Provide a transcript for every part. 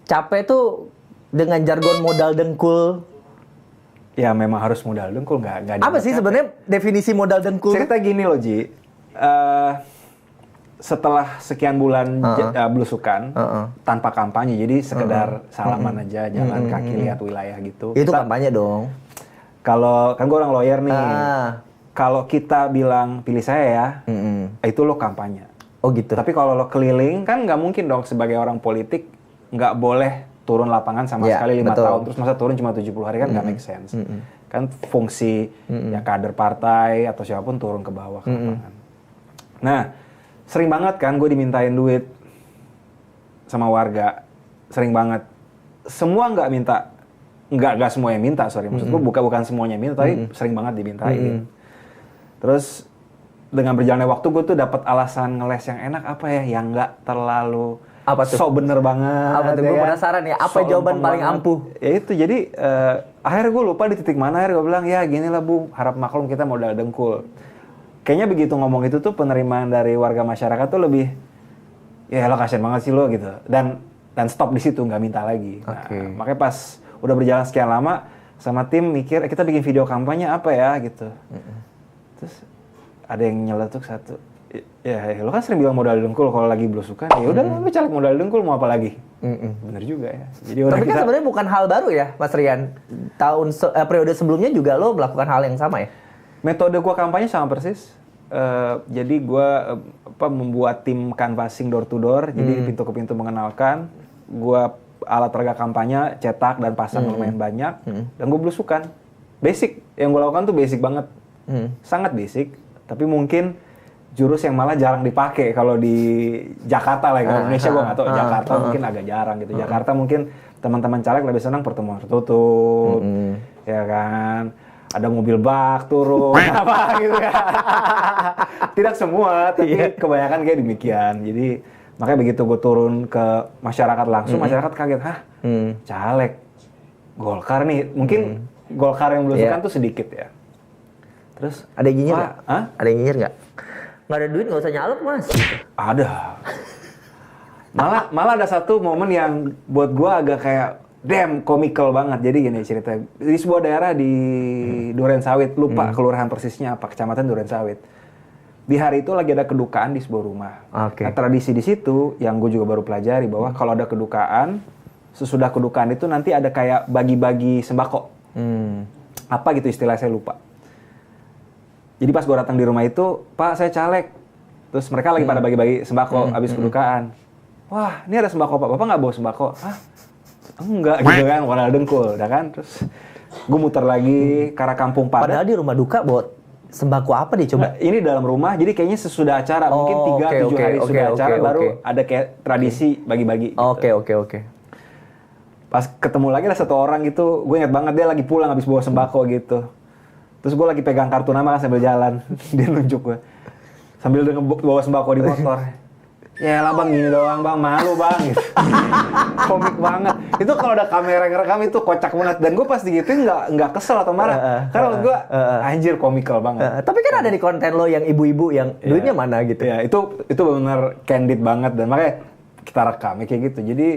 capek tuh dengan jargon modal dengkul. Ya memang harus modal dengkul, nggak. Apa sih sebenarnya definisi modal dengkul? Cerita gini loh Ji, setelah sekian bulan belusukan tanpa kampanye, jadi sekedar salaman aja, jalan kaki lihat wilayah gitu. Itu kampanye dong. Kalau kan gue orang lawyer nih, kalau kita bilang pilih saya ya, itu lo kampanye. Oh gitu. Tapi kalau lo keliling kan nggak mungkin dong sebagai orang politik nggak boleh turun lapangan sama sekali 5 tahun, terus masa turun cuma 70 hari kan nggak make sense. Kan fungsi ya kader partai atau siapapun turun ke bawah ke lapangan. Nah, sering banget kan gue dimintain duit sama warga, sering banget. Semua nggak minta, nggak semua yang minta, sorry. Maksud gue bukan semuanya minta, tapi sering banget dimintain. Terus dengan berjalannya waktu gue tuh dapat alasan ngeles yang enak apa ya, yang nggak terlalu apa tuh? So bener banget. Apa tuh? Gue penasaran ya, apa jawaban paling ampuh? Ya itu, jadi akhirnya gue lupa di titik mana, akhirnya gue bilang, ya gini lah Bu, harap maklum kita modal dengkul. Kayaknya begitu ngomong itu tuh penerimaan dari warga masyarakat tuh lebih, ya lo kasian banget sih lo gitu. Dan stop di situ, nggak minta lagi. Nah, makanya pas udah berjalan sekian lama, sama tim mikir, kita bikin video kampanye apa ya gitu. Terus ada yang nyeletuk satu, ya lo kan sering bilang modal dengkul kalau lagi belusukan, ya udah lo caleg modal dengkul mau apa lagi? Bener juga ya. Jadi tapi kan sebenarnya bukan hal baru ya, Mas Rian. Periode sebelumnya juga lo melakukan hal yang sama ya? Metode gua kampanye sama persis. Jadi gua membuat tim canvassing door to door, jadi pintu ke pintu mengenalkan. Gua alat peraga kampanye cetak dan pasang lumayan banyak, dan gua belusukan. Basic yang gua lakukan tuh basic banget, sangat basic. Tapi mungkin jurus yang malah jarang dipakai kalau di Jakarta lah, kalau Indonesia gue nggak tahu. Jakarta mungkin agak jarang gitu. Jakarta mungkin teman-teman caleg lebih senang pertemuan tertutup, ya kan. Ada mobil bak turun, apa gitu kan. Tidak semua, tapi kebanyakan kayak demikian. Jadi makanya begitu gue turun ke masyarakat langsung, masyarakat kaget, hah, caleg Golkar nih. Mungkin Golkar yang belusukan tuh sedikit ya. Terus ada yang nyinyir nggak? Ada yang nyinyir nggak? Nggak ada duit, nggak usah nyalek Mas. Ada. Malah ada satu momen yang buat gue agak kayak komikal banget. Jadi gini cerita, di sebuah daerah di Durensawit, lupa kelurahan persisnya apa, kecamatan Durensawit. Di hari itu lagi ada kedukaan di sebuah rumah. Nah, tradisi di situ yang gue juga baru pelajari bahwa kalau ada kedukaan, sesudah kedukaan itu nanti ada kayak bagi-bagi sembako. Apa gitu istilah, saya lupa. Jadi pas gue datang di rumah itu, Pak saya caleg. Terus mereka lagi pada bagi-bagi sembako abis kedukaan. Wah ini ada sembako Pak, Bapak nggak bawa sembako? Hah? Enggak gitu kan, modal dengkul, udah kan. Terus gue muter lagi ke arah kampung padat. Padahal di rumah duka bawa sembako apa deh coba? Nah, ini dalam rumah, jadi kayaknya sesudah acara, mungkin 3-7 hari sudah acara baru ada kayak tradisi bagi-bagi. Gitu. Oke. Pas ketemu lagi ada satu orang gitu, gue ingat banget dia lagi pulang habis bawa sembako gitu. Terus gue lagi pegang kartu nama kan sambil jalan, dia nunjuk gue. Sambil bawa sembako di motor. Ya lah bang, gini doang bang, malu bang gitu. Komik banget. Itu kalau ada kamera yang rekam itu kocak banget. Dan gue pas digituin nggak kesel atau marah. Karena menurut gue, anjir komikal banget. Tapi kan ada di konten lo yang ibu-ibu yang duitnya mana gitu. Ya itu benar candid banget. Dan makanya kita rekam kayak gitu. Jadi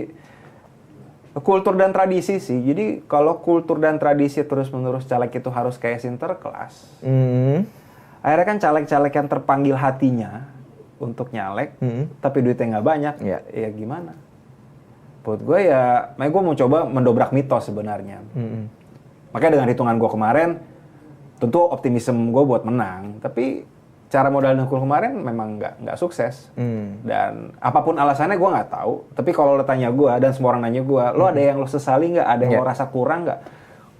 kultur dan tradisi sih. Jadi kalau kultur dan tradisi terus-menerus caleg itu harus kayak sinterklas. Akhirnya kan caleg-caleg yang terpanggil hatinya untuk nyalek, tapi duitnya nggak banyak, ya gimana? Buat gue ya, makanya gue mau coba mendobrak mitos sebenarnya. Makanya dengan hitungan gue kemarin, tentu optimisme gue buat menang. Tapi cara modal dengkul kemarin memang nggak sukses. Dan apapun alasannya gue nggak tahu. Tapi kalau lo tanya gue dan semua orang nanya gue, lo ada yang lo sesali nggak? Ada yang lo rasa kurang nggak?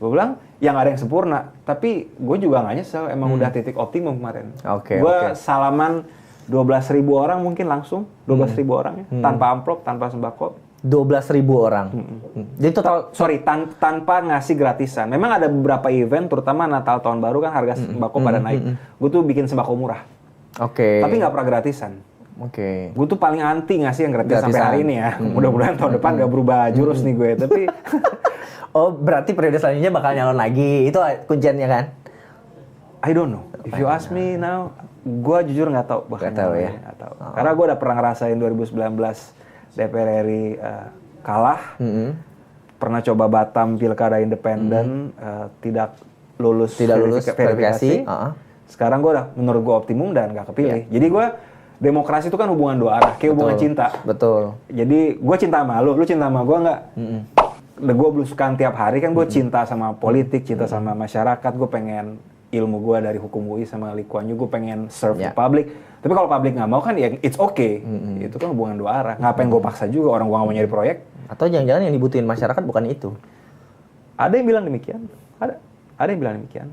Gue bilang, ya nggak ada yang sempurna. Tapi gue juga nggak nyesel. Emang udah titik optimum kemarin. Gue salaman 12.000 orang mungkin langsung. 12.000 orang ya. Tanpa amplop, tanpa sembako. 12.000 orang. Jadi total tanpa ngasih gratisan. Memang ada beberapa event, terutama Natal tahun baru kan harga sembako pada naik. Gue tuh bikin sembako murah. Tapi nggak pernah gratisan. Gue tuh paling anti ngasih yang gratis sampai hari ini ya. Mudah-mudahan tahun depan nggak berubah jurus nih gue. Tapi oh berarti periode selanjutnya bakal nyalon lagi. Itu kunciannya kan? I don't know. If you ask me now, gue jujur nggak tahu. Nggak tahu ya. Karena gue udah pernah ngerasain 2019 DPR RI kalah. Pernah coba Batam pilkada independen, tidak lulus verifikasi. Sekarang menurut gue optimum dan gak kepilih. Jadi gue demokrasi itu kan hubungan dua arah, kayak hubungan cinta. Betul. Jadi gue cinta sama lu cinta sama gue nggak? Gue belusukan tiap hari kan, gue cinta sama politik, cinta sama masyarakat, gue pengen ilmu gue dari hukum UI sama Lee Kuan Yew, gue pengen serve the public. Tapi kalau publik nggak mau kan ya it's okay. Itu kan hubungan dua arah. Ngapain gue paksa juga orang gue nggak mau nyari proyek? Atau jangan-jangan yang dibutuhin masyarakat bukan itu? Ada yang bilang demikian. Ada yang bilang demikian.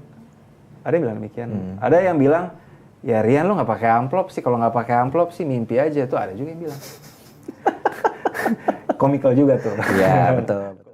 Ada yang bilang, ya Rian lo nggak pakai amplop sih. Kalau nggak pakai amplop sih mimpi aja. Tuh ada juga yang bilang. Komikal juga tuh. Iya betul.